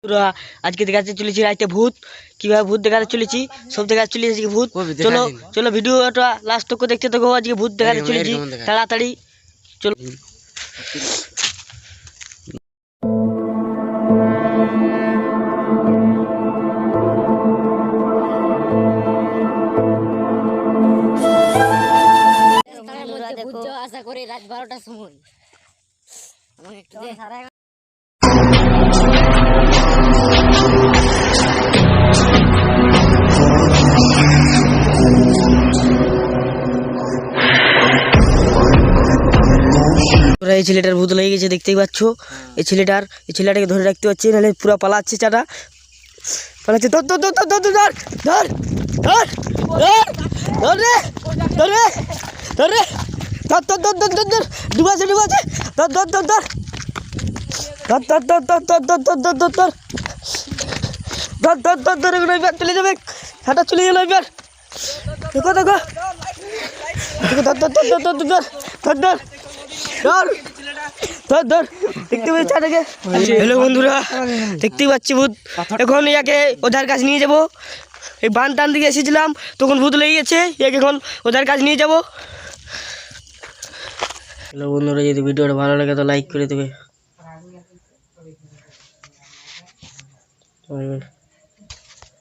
বন্ধুরা, আজকে দেখাতে চলেছি রাইতে ভূত, কিভাবে ভূত দেখাতে চলেছি, সব দেখাতে চলেছি আজকে ভূত। চলো চলো ভিডিওটা লাস্ট তক দেখতে থাকো। আজকে ভূত দেখাতে চলেছি, তাড়াতাড়ি চলো। আশা করি রাত 12টার সময় এই ছেলেটার ভূত লেগে গেছে, দেখতেই পাচ্ছ। এই ছেলেটাকে ধরে রাখতে পারছি, নাহলে পুরো পালাচ্ছে। চাটা পালাচ্ছে। ধর ধর ধর ধর ধর ধর ধর ধর ধর রে, ধর রে, ধর রে, ধর ধর ধর ধর ধর ধর ডুবাছে ডুবাছে, ধর ধর ধর ধর ধর ধর ধর ধর ধর ধর ধর ধর ধর ধর ধর ধর ধর ধর এবার চলে যাবে। হাঁটা চলে গেল এবার। দেখো দেখো ধর ধর ধর ধর ধর ধর ধর ধর ধর ধর দেখতে পাচ্ছি চাটাকে। হ্যালো বন্ধুরা, দেখতেই পাচ্ছি ভূত। এখন ইয়াকে ওধার কাছে নিয়ে যাবো। এই বান টান দিকে এসেছিলাম, তখন ভূত লেগে গেছে। ইয়াকে এখন ওধার কাছে নিয়ে যাবো। হ্যালো বন্ধুরা, যদি ভিডিওটা ভালো লাগে তো লাইক করে দেবে।